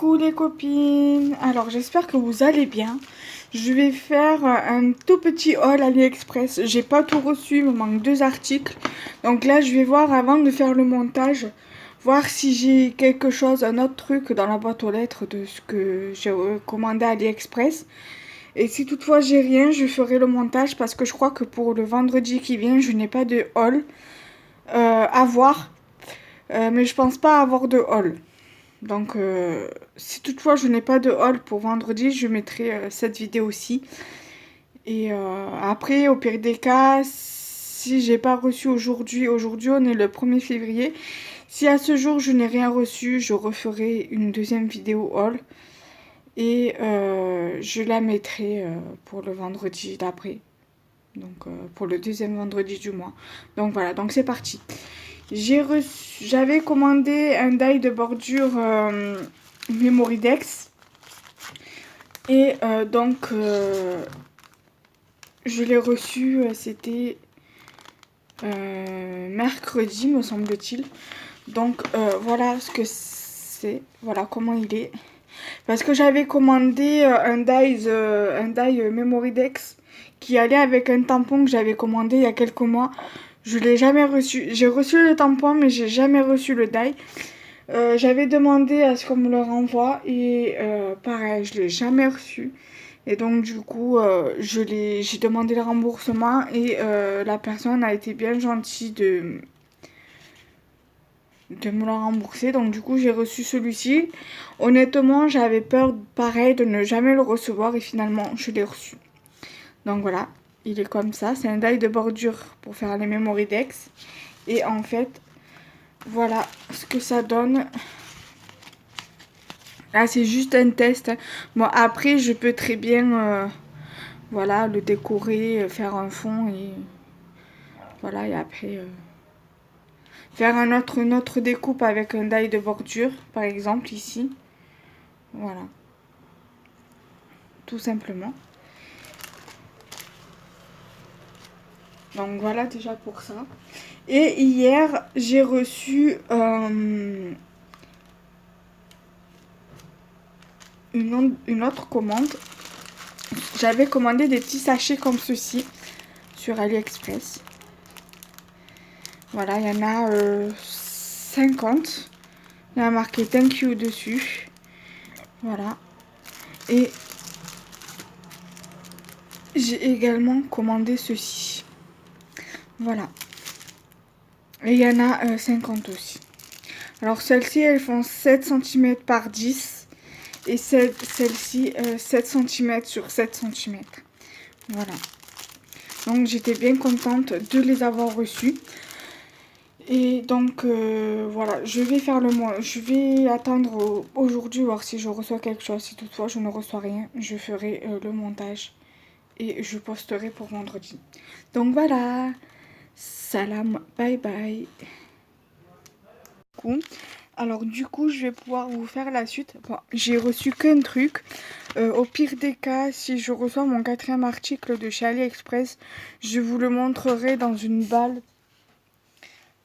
Coucou les copines, alors j'espère que vous allez bien. Je vais faire un tout petit haul AliExpress. J'ai pas tout reçu, il me manque 2 articles. Donc là je vais voir avant de faire le montage, voir si j'ai quelque chose, un autre truc dans la boîte aux lettres de ce que j'ai commandé à AliExpress. Et si toutefois j'ai rien, je ferai le montage parce que je crois que pour le vendredi qui vient, je n'ai pas de haul à voir. Mais je pense pas avoir de haul. Donc, si toutefois je n'ai pas de haul pour vendredi, je mettrai cette vidéo-ci. Et après, au pire des cas, si j'ai pas reçu aujourd'hui on est le 1er février. Si à ce jour je n'ai rien reçu, je referai une deuxième vidéo haul. Et je la mettrai pour le vendredi d'après. Donc, pour le deuxième vendredi du mois. Donc voilà, donc c'est parti. J'avais commandé un die de bordure Memoridex et donc je l'ai reçu, c'était mercredi me semble-t-il. Donc voilà ce que c'est, voilà comment il est. Parce que j'avais commandé un die Memoridex qui allait avec un tampon que j'avais commandé il y a quelques mois. Je l'ai jamais reçu. J'ai reçu le tampon, mais j'ai jamais reçu le die. J'avais demandé à ce qu'on me le renvoie et pareil, je l'ai jamais reçu. Et donc du coup, j'ai demandé le remboursement et la personne a été bien gentille de me le rembourser. Donc du coup, j'ai reçu celui-ci. Honnêtement, j'avais peur, pareil, de ne jamais le recevoir et finalement, je l'ai reçu. Donc voilà. Il est comme ça, c'est un die de bordure pour faire les Memoridex. Et en fait, voilà ce que ça donne. Là, c'est juste un test. Bon, après, je peux très bien voilà, le décorer, faire un fond et voilà, et après faire une autre découpe avec un die de bordure, par exemple, ici. Voilà. Tout simplement. Donc voilà déjà pour ça. Et hier, j'ai reçu une autre commande. J'avais commandé des petits sachets comme ceci sur AliExpress. Voilà, il y en a 50. Il y a marqué thank you dessus. Voilà. Et j'ai également commandé ceci. Voilà. Et il y en a 50 aussi. Alors celles-ci, elles font 7 cm par 10. Et celle-ci, 7 cm sur 7 cm. Voilà. Donc j'étais bien contente de les avoir reçues. Et donc voilà, je vais attendre aujourd'hui voir si je reçois quelque chose. Si toutefois je ne reçois rien, je ferai le montage et je posterai pour vendredi. Donc voilà, salam, bye bye. Alors du coup, je vais pouvoir vous faire la suite. Bon, j'ai reçu qu'un truc. Au pire des cas, si je reçois mon 4e article de chez AliExpress, je vous le montrerai dans une balle.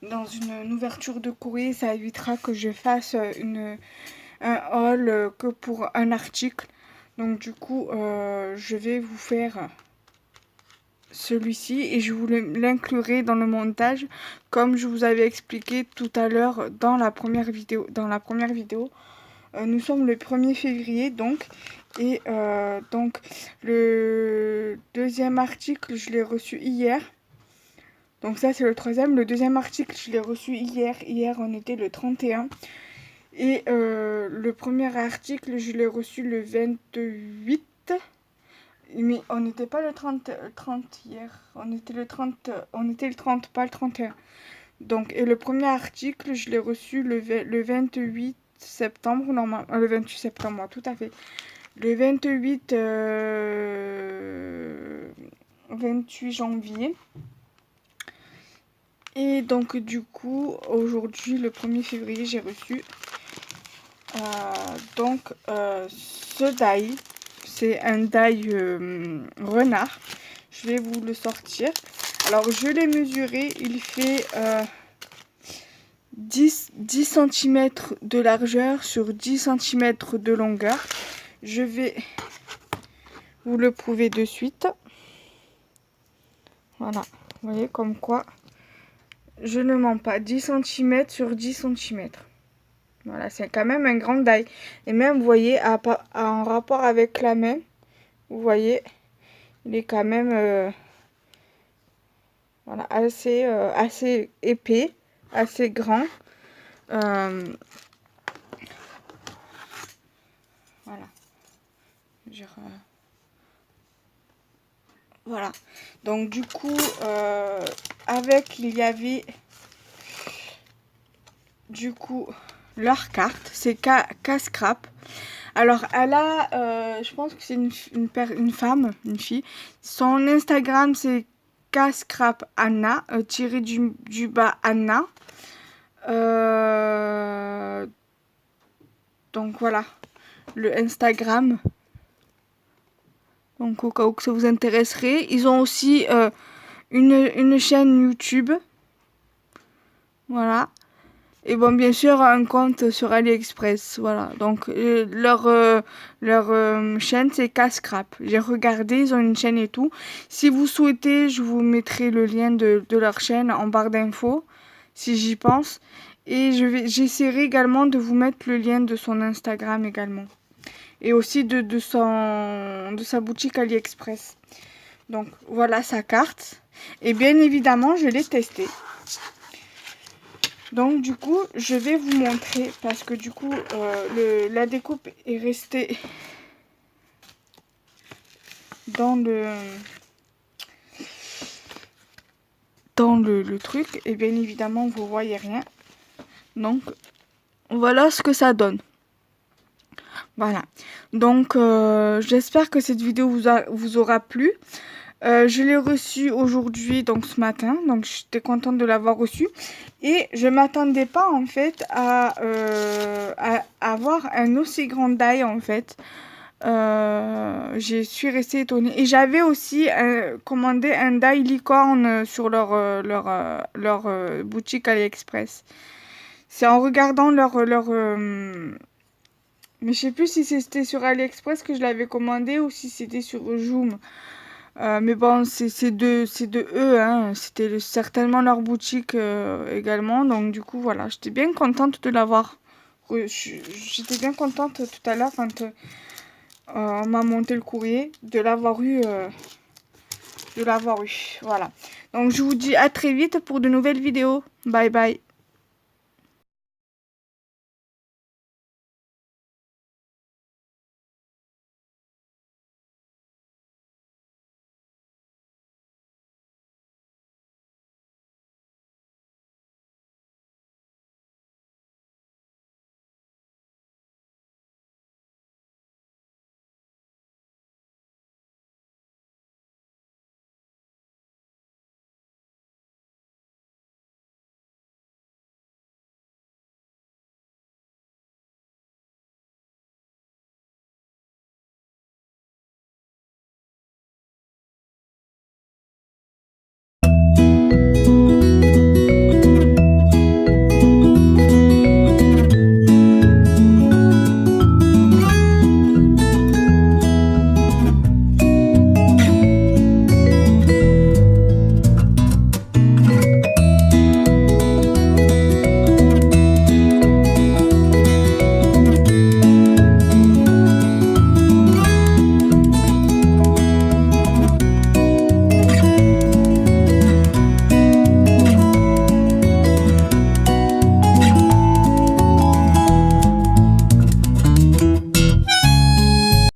Dans une ouverture de courrier, ça évitera que je fasse un haul que pour un article. Donc du coup, je vais vous faire celui-ci et je vous l'inclurai dans le montage comme je vous avais expliqué tout à l'heure dans la première vidéo. Nous sommes le 1er février donc. Et donc le deuxième article, je l'ai reçu hier. Donc ça c'est le 3e. Le 2e article, je l'ai reçu hier. Hier on était le 31. Et le premier article, je l'ai reçu le 28. Mais on n'était pas le 30 hier. On était le 30, pas le 31. Donc, et le premier article, je l'ai reçu le 28 septembre. Normalement, le 28 septembre, tout à fait. Le 28 janvier. Et donc du coup, aujourd'hui, le 1er février, j'ai reçu ce die. C'est un die renard. Je vais vous le sortir. Alors, je l'ai mesuré. Il fait 10 cm de largeur sur 10 cm de longueur. Je vais vous le prouver de suite. Voilà, vous voyez comme quoi je ne mens pas. 10 cm sur 10 cm. Voilà, c'est quand même un grand die. Et même, vous voyez, en rapport avec la main, vous voyez, il est quand même voilà, assez épais, assez grand. Voilà. Voilà. Donc du coup, avec, il y avait du coup leur carte, c'est K-Scrap. Alors elle a, je pense que c'est une femme, une fille. Son Instagram c'est K-Scrap Anna, tiré du bas Anna. Donc voilà, le Instagram. Donc au cas où que ça vous intéresserait. Ils ont aussi une chaîne YouTube. Voilà. Et bon, bien sûr, un compte sur AliExpress. Voilà. Donc leur chaîne, c'est K-Scrap. J'ai regardé, ils ont une chaîne et tout. Si vous souhaitez, je vous mettrai le lien de leur chaîne en barre d'infos, si j'y pense. Et j'essaierai également de vous mettre le lien de son Instagram également. Et aussi de sa boutique AliExpress. Donc voilà sa carte. Et bien évidemment, je l'ai testée. Donc du coup, je vais vous montrer parce que du coup, la découpe est restée dans le truc. Et bien évidemment, vous voyez rien. Donc voilà ce que ça donne. Voilà. Donc j'espère que cette vidéo vous aura plu. Je l'ai reçu aujourd'hui, donc ce matin, donc j'étais contente de l'avoir reçu. Et je m'attendais pas en fait à avoir un aussi grand die en fait. Je suis restée étonnée. Et j'avais aussi commandé un die licorne sur leur boutique AliExpress. C'est en regardant mais je sais plus si c'était sur AliExpress que je l'avais commandé ou si c'était sur Joom. Mais bon, c'est de eux, hein. C'était certainement leur boutique également. Donc du coup, voilà, j'étais bien contente de l'avoir. J'étais bien contente tout à l'heure quand on m'a monté le courrier de l'avoir eu. Voilà. Donc je vous dis à très vite pour de nouvelles vidéos. Bye bye.